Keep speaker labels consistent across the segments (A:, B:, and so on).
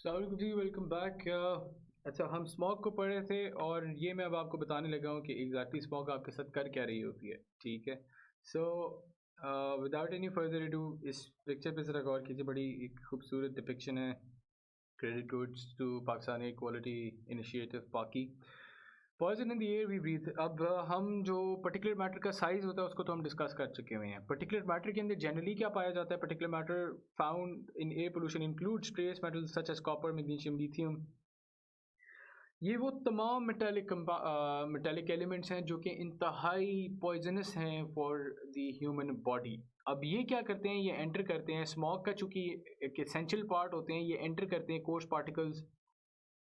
A: अस्सलाम जी, welcome back. अच्छा, हम स्मॉग को पढ़ रहे थे और ये मैं अब आपको बताने लगा हूँ कि एग्जैक्टली स्मॉग आपके साथ कर क्या रही होती है। ठीक है। So without any further do इस पिक्चर पे ज़रा गौर कीजिए। बड़ी एक खूबसूरत डिपिक्शन है। Credit goes to Pakistan equality initiative पाकी। Poison in the air we breathe. अब हम जो पर्टिकुलर मैटर का साइज होता है उसको तो हम डिस्कस कर चुके हुए हैं। पर्टिकुलर मैटर के अंदर जनरली क्या पाया जाता है? Particular matter found in air pollution includes trace metals such as copper, magnesium, lithium. ये वो तमाम मेटालिक एलिमेंट्स हैं जो कि इंतहाई पॉइजनस हैं फॉर द ह्यूमन बॉडी। अब ये क्या करते हैं? ये एंटर करते हैं स्मॉग का, चूँकि एक एसेंशियल पार्ट होते हैं, ये एंटर करते हैं कोर्स पार्टिकल्स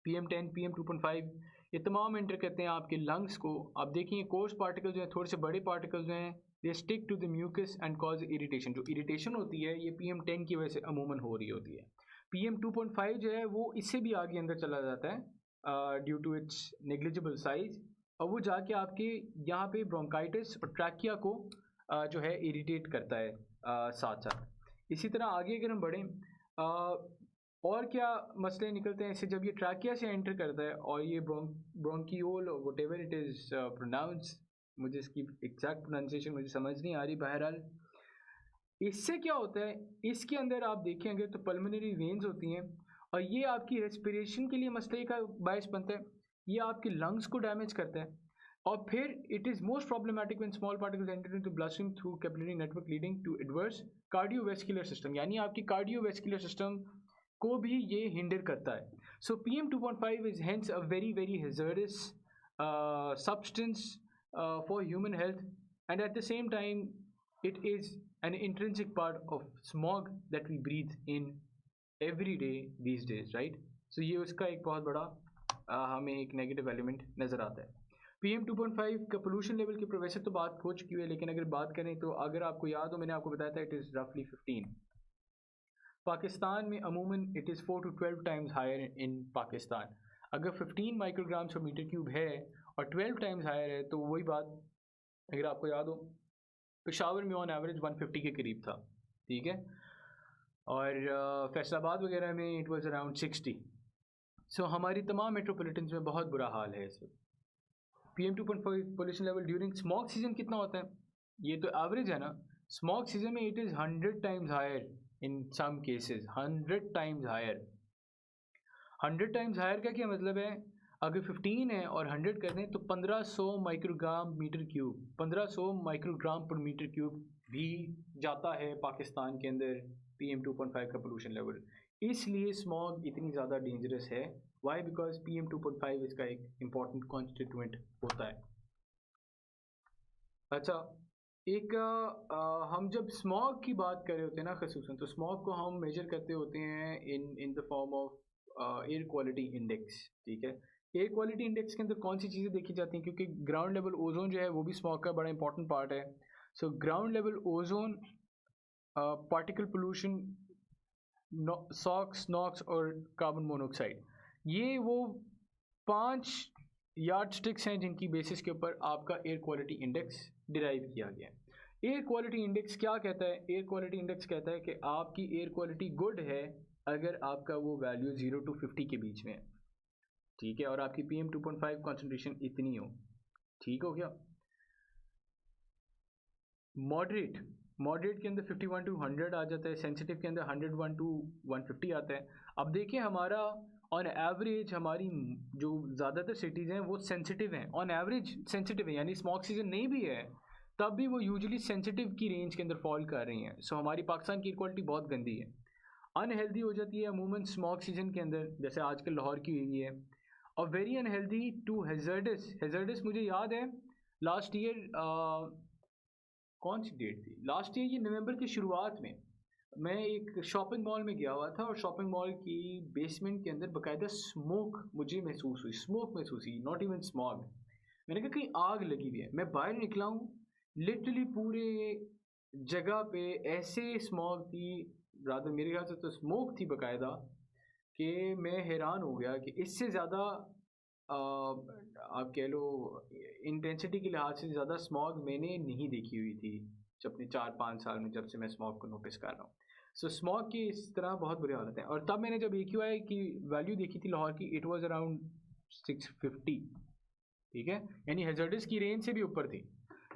A: PM10, PM2.5, ये तमाम एंटर करते हैं आपके लंग्स को। आप देखिए कोर्स पार्टिकल जो हैं, थोड़े से बड़े पार्टिकल्स जो हैं, they stick to the mucus and cause irritation. जो इरिटेशन होती है ये PM10 की वजह से अमूमन हो रही होती है। PM2.5 जो है वो इससे भी आगे अंदर चला जाता है due to its negligible size, और वो जाके आपके यहाँ पे ब्रोंकाइटिस और ट्रैकिया को जो है इरिटेट करता है साथ साथ। इसी तरह आगे अगर हम बढ़ें, और क्या मसले निकलते हैं इससे? जब ये ट्रैकिया से एंटर करता है और ये bronchiole whatever it is pronounce, मुझे इसकी एग्जैक्ट प्रोनाउंसिएशन मुझे समझ नहीं आ रही। बहरहाल इससे क्या होता है, इसके अंदर आप देखेंगे तो पल्मोनरी वेन्स होती हैं और ये आपकी रेस्पिरेशन के लिए मसले का बायस बनता है। ये आपके लंग्स को डैमेज करता है और फिर it is most problematic when small particles enter into blood stream through capillary network leading to adverse cardiovascular system, यानी आपकी कार्डियोवैस्कुलर सिस्टम को भी ये हिंडर करता है। सो PM2.5 is hence a very very hazardous substance for human health, and at the same time it is an intrinsic part of smog that we breathe in every day these days, right? So ये उसका एक बहुत बड़ा हमें एक negative element नज़र आता है। PM2.5 का पोल्यूशन लेवल की वैसे तो बात हो चुकी है, लेकिन अगर बात करें तो अगर आपको याद हो, मैंने आपको बताया था इट इज़ रफली 15। पाकिस्तान में अमूमन it is 4 to 12 times higher in Pakistan. अगर 15 माइक्रोग्राम्स पर मीटर क्यूब है और 12 टाइम्स हायर है, तो वही बात अगर आपको याद हो, पेशावर में ऑन एवरेज 150 के करीब था। ठीक है। और फैसलाबाद वगैरह में इट वाज अराउंड 60। सो हमारी तमाम मेट्रोपॉलिटन्स में बहुत बुरा हाल है इस वक्त। PM2.5 pollution level during smog season कितना होता है? ये तो एवरेज है ना। स्मॉग सीजन में it is 100 times higher in some cases, 100 times higher. 100 times higher का क्या मतलब है? अगर 15 है और 100 कर दें तो 1500 माइक्रोग्राम मीटर क्यूब, 1500 माइक्रोग्राम पर मीटर क्यूब भी जाता है पाकिस्तान के अंदर PM2.5 का पोल्यूशन लेवल। इसलिए स्मॉग इतनी ज़्यादा डेंजरस है। वाई? बिकॉज PM2.5 इसका एक इम्पॉर्टेंट कॉन्स्टिट्यूएंट होता है। अच्छा, एक हम जब स्मॉग की बात कर रहे होते हैं ना खसूसन, तो स्मॉग को हम मेजर करते होते हैं in in the form of air quality index. ठीक है। एयर क्वालिटी इंडेक्स के अंदर कौन सी चीज़ें देखी जाती हैं? क्योंकि ग्राउंड लेवल ओजोन जो है वो भी स्मॉग का बड़ा इंपॉर्टेंट पार्ट है। So ground level ozone, particle pollution, SOx, NOx और कार्बन मोनोऑक्साइड, ये वो 5 यार्ड स्टिक्स हैं जिनकी बेसिस के ऊपर आपका एयर क्वालिटी इंडेक्स डिराइव किया गया है। एयर क्वालिटी इंडेक्स क्या कहता है? एयर क्वालिटी इंडेक्स कहता है कि आपकी एयर क्वालिटी गुड है अगर आपका वो वैल्यू 0 to 50 के बीच में है। ठीक है। और आपकी PM2.5 कॉन्सेंट्रेशन इतनी हो। ठीक हो गया। मॉडरेट, मॉडरेट के अंदर 51 to 100 आ जाता है। सेंसिटिव के अंदर 101 to 150 आता है। अब देखिए हमारा ऑन एवरेज, हमारी जो ज़्यादातर सिटीज़ हैं वो सेंसिटिव हैं, ऑन एवरेज सेंसिटिव है, यानी स्मॉग सीजन नहीं भी है तब भी वो यूजुअली सेंसिटिव की रेंज के अंदर फॉल कर रही हैं। सो हमारी पाकिस्तान की क्वालिटी बहुत गंदी है, अनहेल्दी हो जाती है अमूमन स्मॉग सीजन के अंदर, जैसे आजकल लाहौर की हुई है। और very unhealthy to hazardous. Hazardous मुझे याद है लास्ट ईयर, कौन सी डेट थी लास्ट ईयर, ये नवंबर की शुरुआत में मैं एक शॉपिंग मॉल में गया हुआ था और शॉपिंग मॉल की बेसमेंट के अंदर बाकायदा स्मोक मुझे महसूस हुई, स्मोक महसूस हुई, नॉट इवन स्मॉग। मैंने कहा कहीं आग लगी हुई है। मैं बाहर निकला हूँ, लिटरली पूरे जगह पे ऐसे स्मॉग थी, रादर मेरे ख्याल से तो स्मोक थी बाकायदा, कि मैं हैरान हो गया कि इससे ज़्यादा आप कह लो इंटेंसिटी के लिहाज से ज़्यादा स्मॉग मैंने नहीं देखी हुई थी जब अपने 4-5 साल में, जब से मैं स्मॉग को नोटिस कर रहा हूँ। सो स्मॉग की इस तरह बहुत बुरी हालत है। और तब मैंने जब AQI की वैल्यू देखी थी लाहौर की, इट वाज अराउंड 650, ठीक है, यानी हैजर्डस की रेंज से भी ऊपर थी,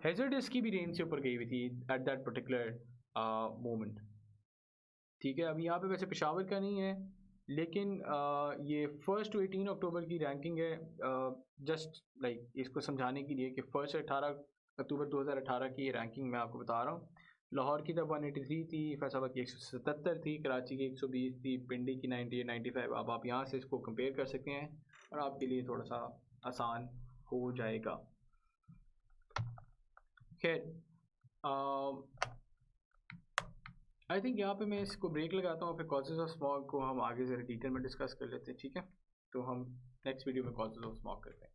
A: हैजर्डस की भी रेंज से ऊपर गई हुई थी एट दैट पर्टिकुलर मोमेंट, ठीक है। अभी यहाँ पे वैसे पेशावर का नहीं है, लेकिन ये 1 to 18 अक्टूबर की रैंकिंग है, जस्ट लाइक इसको समझाने के लिए कि 1 से 18 अक्टूबर 2018 की रैंकिंग मैं आपको बता रहा हूँ। लाहौर की तब 183 थी, फैसलाबाद की 177 थी, कराची की 120 थी, पिंडी की 98 95। अब आप यहाँ से इसको कंपेयर कर सकते हैं और आपके लिए थोड़ा सा आसान हो जाएगा। खैर आई थिंक यहाँ पे मैं इसको ब्रेक लगाता हूँ, फिर कॉजेज ऑफ स्मॉग को हम आगे ज़रा डिटेल में डिस्कस कर लेते हैं, ठीक है। तो हम नेक्स्ट वीडियो में कॉजेज ऑफ स्मॉग करते हैं।